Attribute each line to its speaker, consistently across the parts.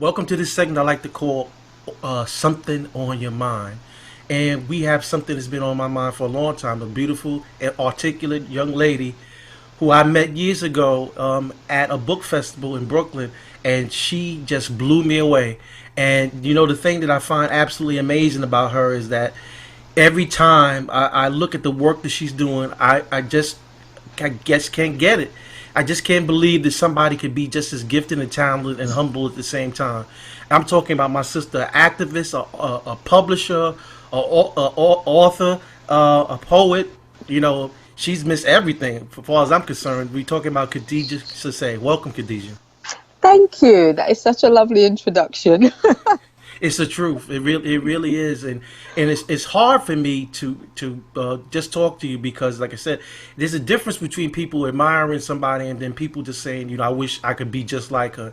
Speaker 1: Welcome to this segment I like to call Something on Your Mind. And we have something that's been on my mind for a long time. A beautiful and articulate young lady who I met years ago at a book festival in Brooklyn, and she just blew me away. And you know, the thing that I find absolutely amazing about her is that every time I look at the work that she's doing, I guess can't get it. I just can't believe that somebody could be just as gifted and talented and humble at the same time. I'm talking about my sister, an activist, a publisher, a author, a poet. You know, she's missed everything. As far as I'm concerned, we're talking about Kadija Sesay. Welcome, Kadija.
Speaker 2: Thank you. That is such a lovely introduction.
Speaker 1: It's the truth. It really is, and it's hard for me to just talk to you because, like I said, there's a difference between people admiring somebody and then people just saying, you know, I wish I could be just like her,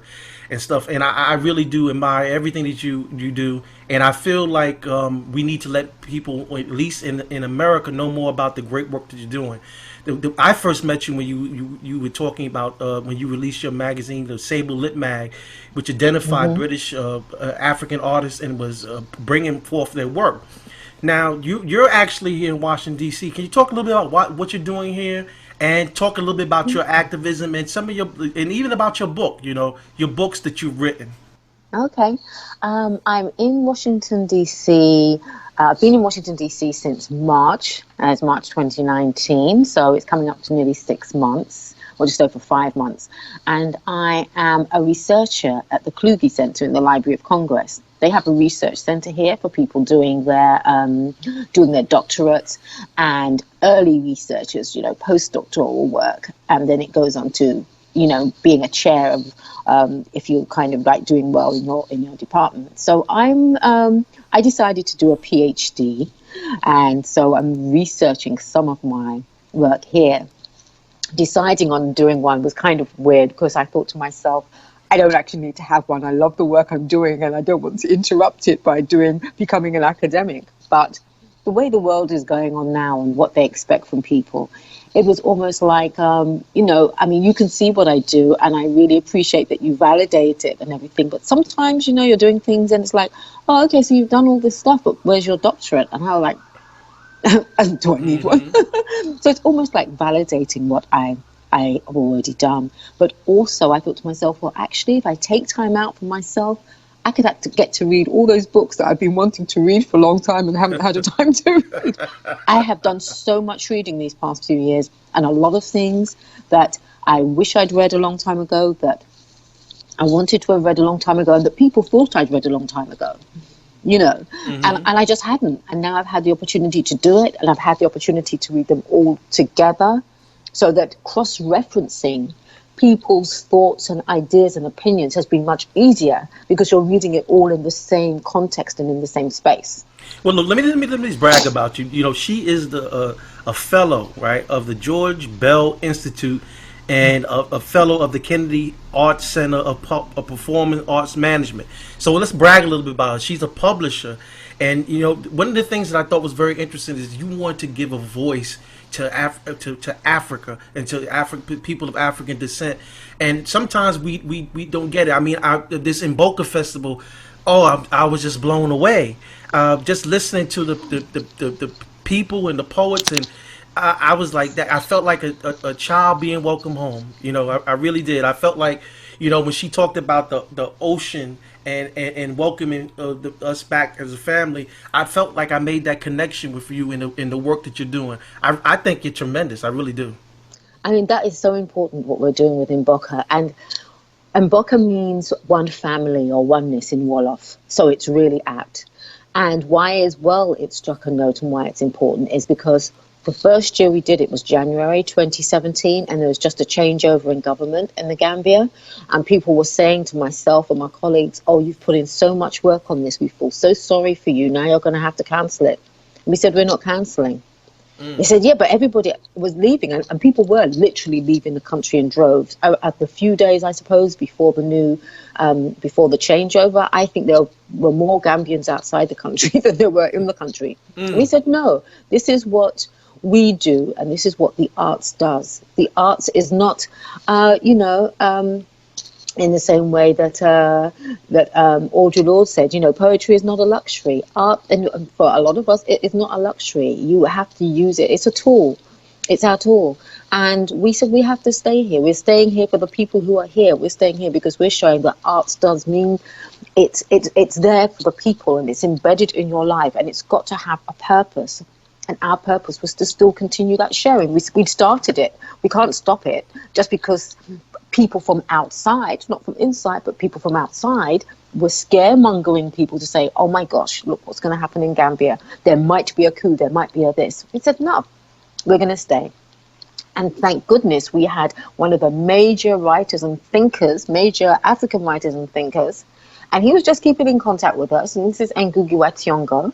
Speaker 1: and stuff. And I really do admire everything that you do, and I feel like we need to let people, at least in America, know more about the great work that you're doing. I first met you when you were talking about when you released your magazine, the SABLE litmag, which identified
Speaker 2: hmm
Speaker 1: British African artists and was bringing forth their work. Now you're actually here in Washington D.C. Can you talk a little bit about what you're doing here, and talk a little bit about your activism and some of your, and even about your book? You know, your books that you've written.
Speaker 2: Okay. I'm in Washington, D.C. I've been in Washington, D.C. since March, it's March 2019, so it's coming up to nearly 6 months, or just over 5 months. And I am a researcher at the Kluge Center in the Library of Congress. They have a research center here for people doing their doctorates and early researchers, postdoctoral work, and then it goes on to being a chair of if you're kind of like doing well in your department. So I decided to do a PhD, and so I'm researching some of my work here. Deciding on doing one was kind of weird because I thought to myself, I don't actually need to have one. I love the work I'm doing, and I don't want to interrupt it by becoming an academic. But the way the world is going on now and what they expect from people, it was almost like, I mean, you can see what I do, and I really appreciate that you validate it and everything. But sometimes, you're doing things, and it's like, oh, okay, so you've done all this stuff, but where's your doctorate? And I was like, do I need one?
Speaker 1: Hmm.
Speaker 2: So it's almost like validating what I have already done. But also, I thought to myself, well, actually, if I take time out for myself, I could have to get to read all those books that I've been wanting to read for a long time and haven't had a time to read. I have done so much reading these past few years, and a lot of things that I wish I'd read a long time ago, that I wanted to have read a long time ago, and that people thought I'd read a long time ago. And
Speaker 1: Hmm.
Speaker 2: I just hadn't. And now I've had the opportunity to do it, and I've had the opportunity to read them all together, so that cross-referencing people's thoughts and ideas and opinions has been much easier because you're reading it all in the same context and in the same space.
Speaker 1: Well, look, let me brag about you. You know, she is a fellow, right, of the George Bell Institute, and a fellow of the Kennedy Arts Center of Performing Arts Management. So let's brag a little bit about her. She's a publisher, and you know, one of the things that I thought was very interesting is you want to give a voice to Africa and to people of African descent, and sometimes we don't get it. I mean, this Mboka festival, oh, I was just blown away, just listening to the people and the poets, and I was like that. I felt like a child being welcomed home. You know, I really did. I felt like, you know, when she talked about the ocean and welcoming us back as a family, I felt like I made that connection with you in the work that you're doing. I think you're tremendous. I really do.
Speaker 2: I mean, that is so important what we're doing with Mboka. And Mboka means one family or oneness in Wolof. So it's really apt. And why as well it struck a note and why it's important is because the first year we did it was January 2017, and there was just a changeover in government in the Gambia. And people were saying to myself and my colleagues, oh, you've put in so much work on this. We feel so sorry for you. Now you're going to have to cancel it. And we said, we're not cancelling. They said, yeah, but everybody was leaving, and people were literally leaving the country in droves. At the few days, I suppose, before the changeover, I think there were more Gambians outside the country than there were in the country. And we said, no, this is what we do, and this is what the arts does. The arts is not, in the same way that Audre Lorde said, poetry is not a luxury. Art, and for a lot of us, it is not a luxury. You have to use it. It's a tool. It's our tool. And we said we have to stay here. We're staying here for the people who are here. We're staying here because we're showing that arts does mean it's there for the people, and it's embedded in your life, and it's got to have a purpose. And our purpose was to still continue that sharing. We started it. We can't stop it just because people from outside, not from inside, but people from outside were scaremongering people to say, oh my gosh, look what's going to happen in Gambia. There might be a coup, there might be a this. We said, no, we're going to stay. And thank goodness we had one of the major writers and thinkers, major African writers and thinkers, and he was just keeping in contact with us. And this is Ngugi wa Thiong'o.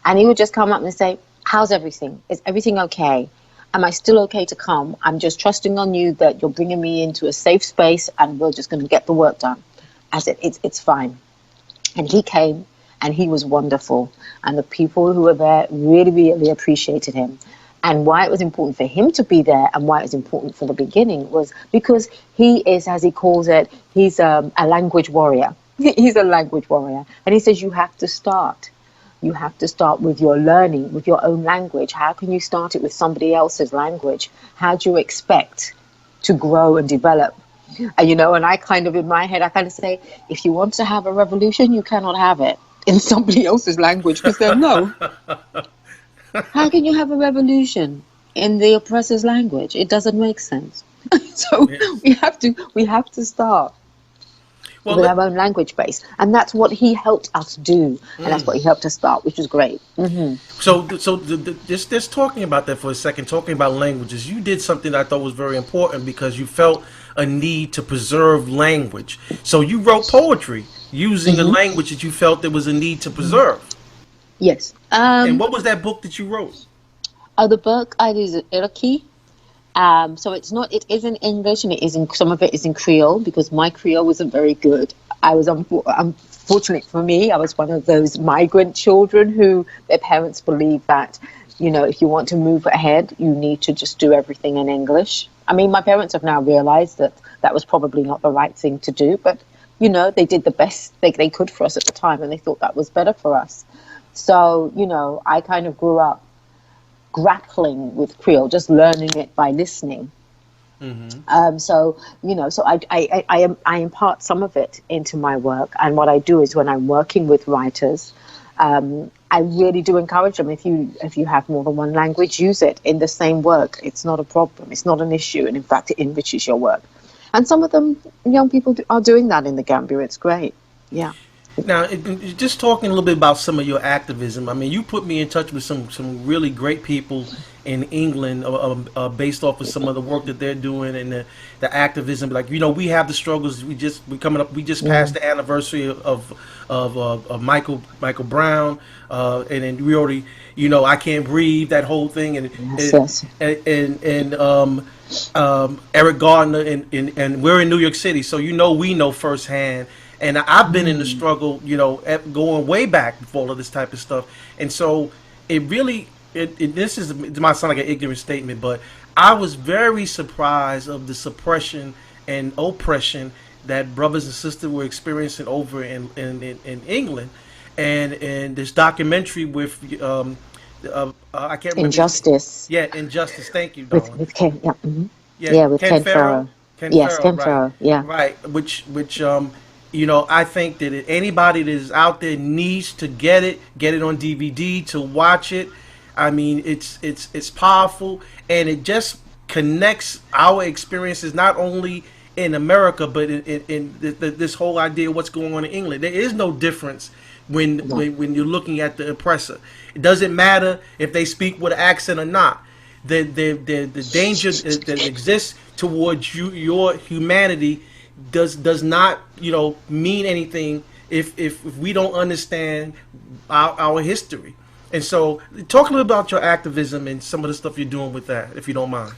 Speaker 2: And he would just come up and say, how's everything? Is everything okay? Am I still okay to come? I'm just trusting on you that you're bringing me into a safe space and we're just going to get the work done. I said, it's fine. And he came and he was wonderful. And the people who were there really, really appreciated him. And why it was important for him to be there and why it was important for the beginning was because he is, as he calls it, he's a language warrior. He's a language warrior. And he says, you have to start. You have to start with your learning, with your own language. How can you start it with somebody else's language? How do you expect to grow and develop? And I kind of, in my head, I kind of say, if you want to have a revolution, you cannot have it in somebody else's language, because they'll know. How can you have a revolution in the oppressor's language? It doesn't make sense. So yes. we have to start. With our own language base, and that's what he helped us do, and that's what he helped us start, which was great. Mm-hmm.
Speaker 1: So just talking about that for a second, talking about languages, you did something that I thought was very important because you felt a need to preserve language. So you wrote poetry using a language that you felt there was a need to preserve.
Speaker 2: Yes.
Speaker 1: And what was that book that you wrote?
Speaker 2: The book is Iraqi. So it is in English, and some of it is in Creole, because my Creole wasn't very good. I was unfortunate for me. I was one of those migrant children who their parents believed that, if you want to move ahead, you need to just do everything in English. I mean, my parents have now realized that that was probably not the right thing to do, but, they did the best they could for us at the time, and they thought that was better for us. So, I kind of grew up grappling with Creole, just learning it by listening. Mm-hmm. So I impart some of it into my work, and what I do is when I'm working with writers, I really do encourage them. If you have more than one language, use it in the same work. It's not a problem. It's not an issue, and in fact, it enriches your work. And some of them, young people, are doing that in the Gambia. It's great. Yeah.
Speaker 1: Now, just talking a little bit about some of your activism. I mean, you put me in touch with some really great people in England, based off of some of the work that they're doing and the activism. Like, we have the struggles. We just passed the anniversary of Michael Brown, and then we already, I Can't Breathe, that whole thing, and Eric Gardner, and we're in New York City, so we know firsthand. And I've been in the struggle, going way back before all of this type of stuff. And so it really, it might sound like an ignorant statement, but I was very surprised of the suppression and oppression that brothers and sisters were experiencing over in England. And this documentary with, I can't remember.
Speaker 2: Injustice.
Speaker 1: Yeah, Injustice. Thank you, darling.
Speaker 2: With Ken, yeah. Mm-hmm. Yeah, with Ken Farrow. Ken Farrow, yeah. Right,
Speaker 1: which I think that anybody that is out there needs to get it on DVD, to watch it. I mean, it's powerful, and it just connects our experiences not only in America, but in this whole idea of what's going on in England. There is no difference when you're looking at the oppressor. It doesn't matter if they speak with an accent or not. The danger that exists towards your humanity does not mean anything if we don't understand our history. And so talk a little about your activism and some of the stuff you're doing with that, if you don't mind.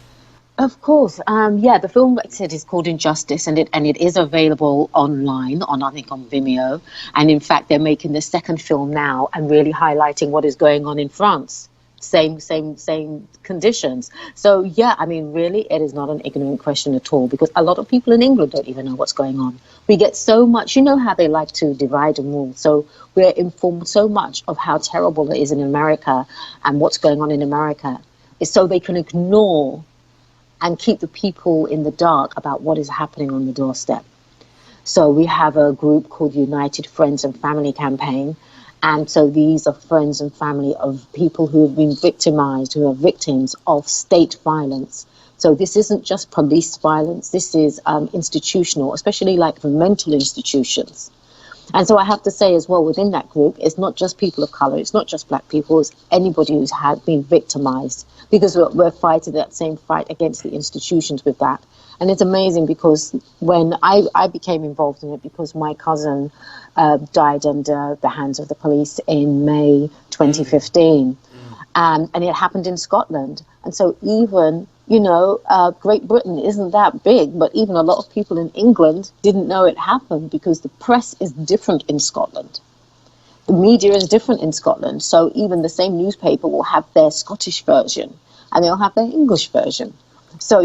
Speaker 2: Of course. The film, like I said, is called Injustice, and it is available online I think on Vimeo. And in fact, they're making the second film now and really highlighting what is going on in France. same conditions. So yeah, I mean, really, it is not an ignorant question at all, because a lot of people in England don't even know what's going on. We get so much, you know how they like to divide and rule. So we're informed so much of how terrible it is in America and what's going on in America, is so they can ignore and keep the people in the dark about what is happening on the doorstep. So we have a group called United Friends and Family Campaign. And so these are friends and family of people who have been victimized, who are victims of state violence. So this isn't just police violence, this is institutional, especially like the mental institutions. And so I have to say as well, within that group, it's not just people of color, it's not just black people, it's anybody who's had been victimized, because we're fighting that same fight against the institutions with that. And it's amazing, because when I became involved in it, because my cousin died under the hands of the police in May 2015. And it happened in Scotland. And so even, you know, Great Britain isn't that big, but even a lot of people in England didn't know it happened, because the press is different in Scotland. The media is different in Scotland. So even the same newspaper will have their Scottish version and they'll have their English version. So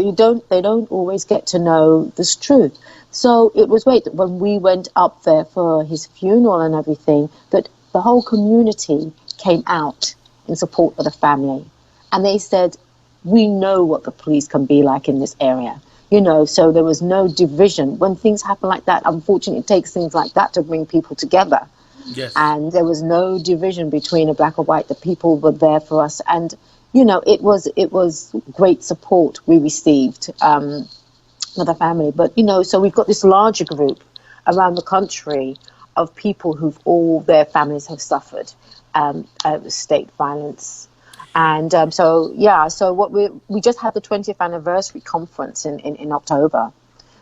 Speaker 2: they don't always get to know this truth. So it was great that when we went up there for his funeral and everything, that the whole community came out in support of the family. And they said, we know what the police can be like in this area. You know, so there was no division. When things happen like that, unfortunately, it takes things like that to bring people together.
Speaker 1: Yes.
Speaker 2: And there was no division between a black or white. The people were there for us. And, you know, it was great support we received for the family. But, you know, so we've got this larger group around the country of people who've all their families have suffered state violence. And so what we just had the 20th anniversary conference in October.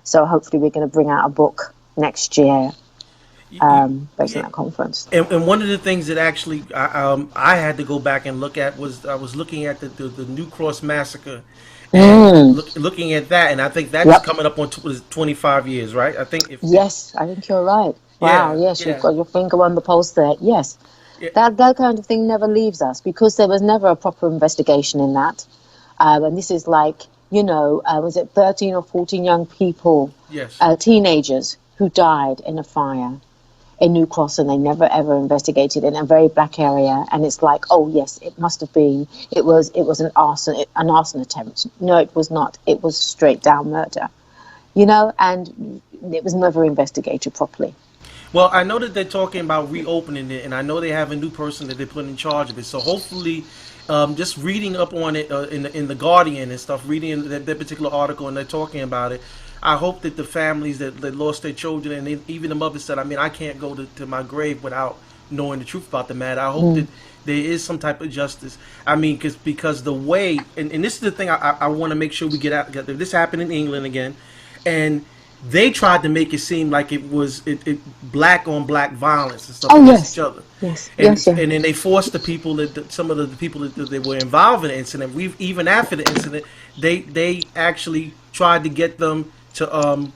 Speaker 2: So hopefully we're going to bring out a book next year based on that conference.
Speaker 1: And one of the things that actually I had to go back and look at was I was looking at the New Cross massacre, and looking at that, and I think that's coming up on 25 years, right? I think.
Speaker 2: Yes, I think you're right. Wow, yes, you've got your finger on the pulse there. Yes. Yeah. That kind of thing never leaves us, because there was never a proper investigation in that. And this is like, you know, was it 13 or 14 young people, teenagers, who died in a fire in New Cross, and they never ever investigated in a very black area. And it's like, oh yes, it must have been. It was an arson attempt. No, it was not. It was straight down murder. You know, and it was never investigated properly.
Speaker 1: Well, I know that they're talking about reopening it, and I know they have a new person that they put in charge of it. So hopefully, just reading up on it in the Guardian and stuff, reading that particular article, and they're talking about it. I hope that the families that lost their children, and even the mother said, I mean, I can't go to my grave without knowing the truth about the matter. I hope that there is some type of justice. I mean, because the way, and this is the thing I want to make sure we get out. This happened in England again, and they tried to make it seem like it was black on black violence and stuff against each other.
Speaker 2: Yes.
Speaker 1: And then they forced the people some of the people that were involved in the incident. Even after the incident, they actually tried to get them to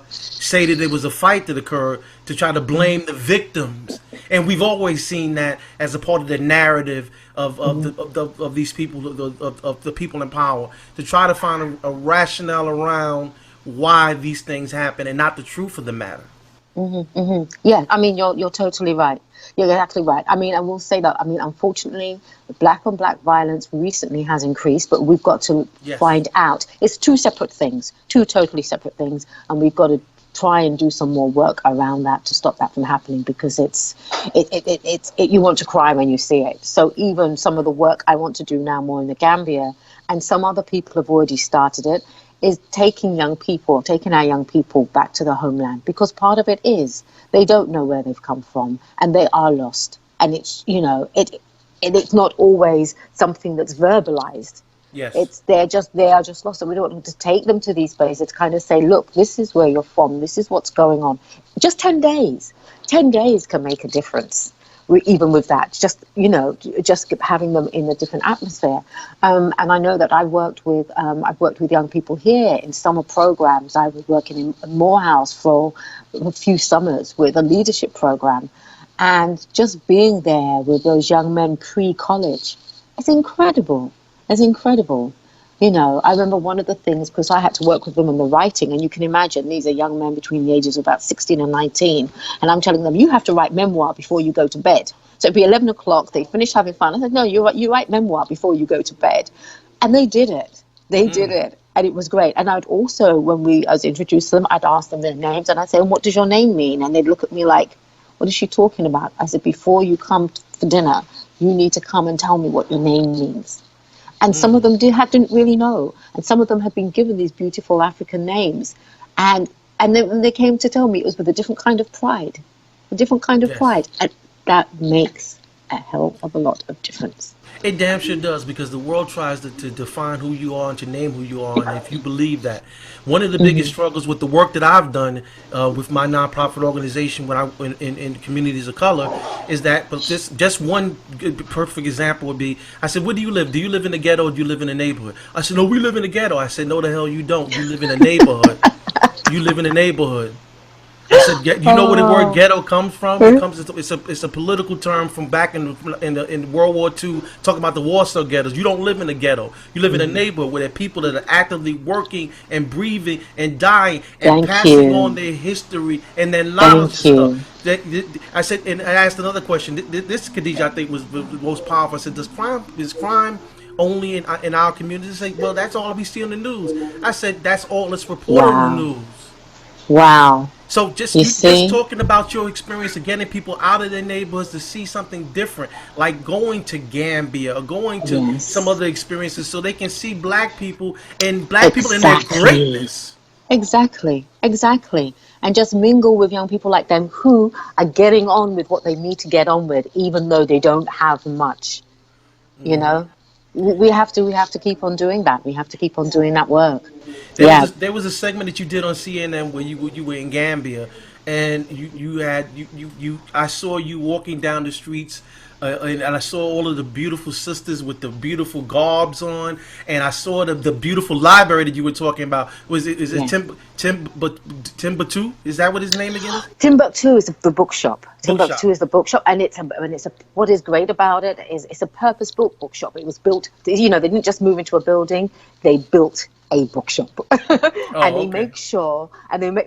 Speaker 1: say that there was a fight that occurred, to try to blame the victims. And we've always seen that as a part of the narrative of these people, of the people in power, to try to find a rationale around why these things happen and not the truth of the matter.
Speaker 2: Yeah, I mean, you're totally right. You're exactly right. I mean, I will say that, I mean, unfortunately, the black on black violence recently has increased, but we've got to find out. It's two separate things, two totally separate things, and we've got to try and do some more work around that to stop that from happening, because it's you want to cry when you see it. So even some of the work I want to do now more in the Gambia, and some other people have already started it, is taking our young people back to the homeland, because part of it is they don't know where they've come from and they are lost. And it's, you know, it's not always something that's verbalized.
Speaker 1: Yes.
Speaker 2: They are just lost, and we don't want to take them to these places to kind of say, look, this is where you're from, this is what's going on. Just 10 days can make a difference. Even with that, just having them in a different atmosphere. And I know that I've worked with young people here in summer programs. I was working in Morehouse for a few summers with a leadership program, And just being there with those young men pre-college, it's incredible. It's incredible. You know, I remember one of the things, because I had to work with them on the writing, and you can imagine these are young men between the ages of about 16 and 19, and I'm telling them, you have to write memoir before you go to bed. So it'd be 11 o'clock, they finish having fun. I said, no, you write memoir before you go to bed. And they did it. They did it. And it was great. And I'd also, I was introduced to them, I'd ask them their names, and I'd say, what does your name mean? And they'd look at me like, what is she talking about? I said, before you come for dinner, you need to come and tell me what your name means. And some of them didn't really know. And some of them had been given these beautiful African names. And then when they came to tell me, it was with a different kind of pride. A different kind of pride. And that makes a hell of a lot of difference.
Speaker 1: It damn sure does, because the world tries to define who you are and to name who you are. And if you believe that, one of the biggest struggles with the work that I've done with my nonprofit organization when in communities of color is that, but just one good, perfect example would be, I said, where do you live? Do you live in the ghetto or do you live in a neighborhood? I said, no, we live in the ghetto. I said, no, the hell you don't. You live in a neighborhood. You live in a neighborhood. I said, you know where the word ghetto comes from? It's a political term from back in World War II, talking about the Warsaw ghettos. You don't live in a ghetto. You live in a neighborhood where there are people that are actively working and breathing and dying and passing on their history and their knowledge and stuff. I said, and I asked another question. This, Kadija, I think was the most powerful. I said, is crime only in our community? They say, well, that's all we see on the news. I said, that's all that's reported on the news.
Speaker 2: Wow.
Speaker 1: So just talking about your experience of getting people out of their neighborhoods to see something different, like going to Gambia or going to some other experiences, so they can see black people and people in their greatness.
Speaker 2: Exactly. And just mingle with young people like them who are getting on with what they need to get on with, even though they don't have much. You know, we have to keep on doing that. We have to keep on doing that work.
Speaker 1: There was a segment that you did on CNN where you were in Gambia, and I saw you walking down the streets, and I saw all of the beautiful sisters with the beautiful garbs on, and I saw the beautiful library that you were talking about. Is it Timbuktu? Is that what his name again is?
Speaker 2: Timbuktu is the bookshop. Timbuktu is the bookshop, and what is great about it is it's a purpose-built bookshop. It was built, you know, they didn't just move into a building; they built a bookshop. They make sure,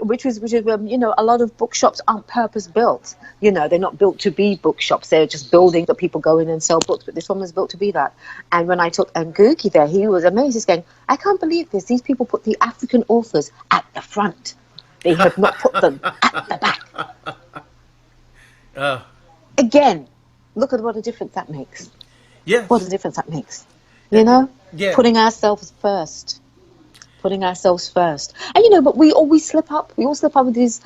Speaker 2: which is you know, a lot of bookshops aren't purpose built. You know, they're not built to be bookshops. They're just buildings that people go in and sell books. But this one was built to be that. And when I took Ngugi there, he was amazed. He's going, I can't believe this. These people put the African authors at the front. They have not put them at the back. Again, look at what a difference that makes.
Speaker 1: Yes.
Speaker 2: What a difference that makes. You know?
Speaker 1: Yeah.
Speaker 2: Putting ourselves first. And you know, but we always slip up. We all slip up with these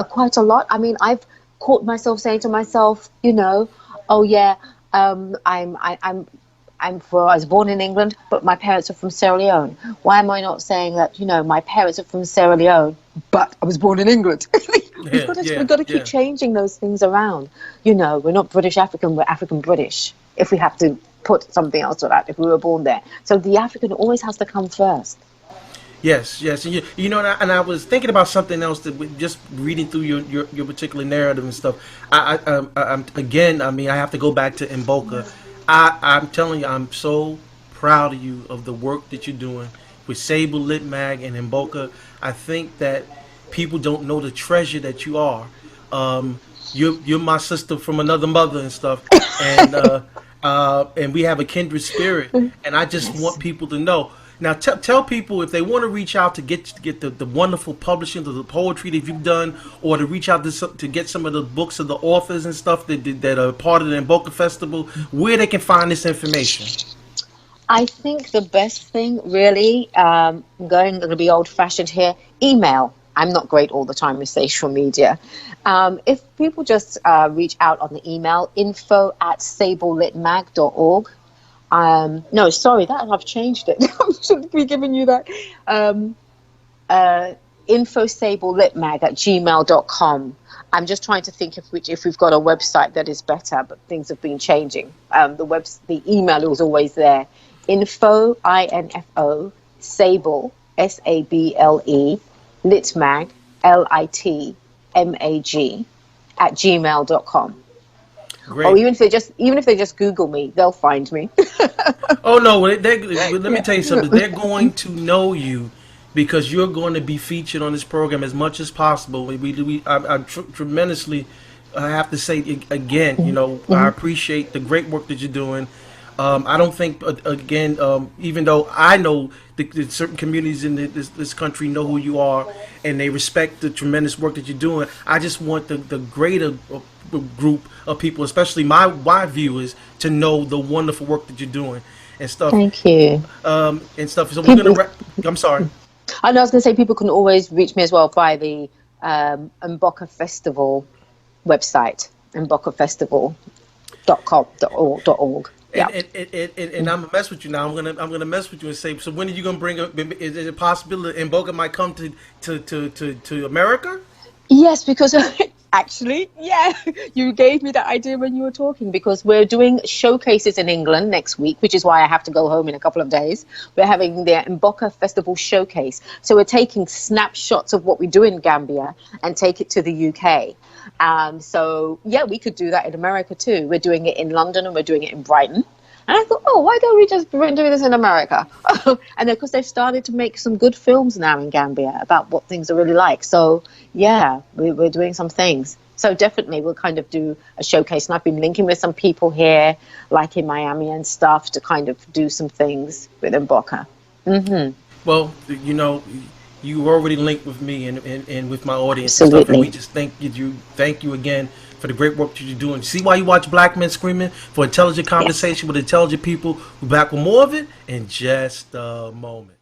Speaker 2: quite a lot. I mean, I've caught myself saying to myself, you know, oh yeah, I was born in England, but my parents are from Sierra Leone. Why am I not saying that, you know, my parents are from Sierra Leone, but I was born in England? We've got to keep changing those things around. You know, we're not British African, we're African British. If we have to put something else to that, if we were born there. So the African always has to come first.
Speaker 1: Yes, and you know, and I was thinking about something else that just reading through your particular narrative and stuff. I'm again, I mean, I have to go back to Mboka. I'm telling you, I'm so proud of you of the work that you're doing with SABLE, litmag, and Mboka. I think that people don't know the treasure that you are. You're my sister from another mother and stuff, and we have a kindred spirit. And I just want people to know. Now, tell people if they want to reach out to get the wonderful publishing of the poetry that you've done, or to reach out to get some of the books of the authors and stuff that are part of the Mboka Festival, where they can find this information.
Speaker 2: I think the best thing, really, I'm going to be old-fashioned here, email. I'm not great all the time with social media. If people just reach out on the email, info@sablelitmag.org. No, sorry, that I've changed it. I shouldn't be giving you that. InfoSableLitmag@gmail.com. I'm just trying to think if we've got a website that is better, but things have been changing. The email was always there. Info, INFO, Sable, SABLE, litmag, LITMAG, @gmail.com.
Speaker 1: Great.
Speaker 2: Or even if they just Google me, they'll find me.
Speaker 1: Oh no, let me tell you something. They're going to know you because you're going to be featured on this program as much as possible. I tremendously have to say again, I appreciate the great work that you're doing. I don't think, again, even though I know that certain communities in this country know who you are and they respect the tremendous work that you're doing, I just want the greater group of people, especially my viewers, to know the wonderful work that you're doing and stuff.
Speaker 2: Thank you.
Speaker 1: And stuff. So we're going to I'm sorry.
Speaker 2: I know I was going to say people can always reach me as well by the Mboka Festival website, mbokafestival.com.org. Yeah.
Speaker 1: And I'm gonna mess with you now. I'm gonna mess with you and say. So when are you gonna bring up? Is it a possibility Mboka might come to America?
Speaker 2: Yes, because actually, yeah, you gave me that idea when you were talking, because we're doing showcases in England next week, which is why I have to go home in a couple of days. We're having the Mboka Festival Showcase. So we're taking snapshots of what we do in Gambia and take it to the UK. So, yeah, we could do that in America too. We're doing it in London and we're doing it in Brighton. And I thought, oh, why don't we just do this in America? And of course, they've started to make some good films now in Gambia about what things are really like. So, yeah, we're doing some things. So definitely we'll kind of do a showcase. And I've been linking with some people here, like in Miami and stuff, to kind of do some things with Mboka. Mm-hmm.
Speaker 1: Well, you already linked with me and with my audience
Speaker 2: Absolutely.
Speaker 1: and stuff. And we just thank you again for the great work that you're doing. See why you watch Black Men Screaming? For intelligent conversation with intelligent people. We're back with more of it in just a moment.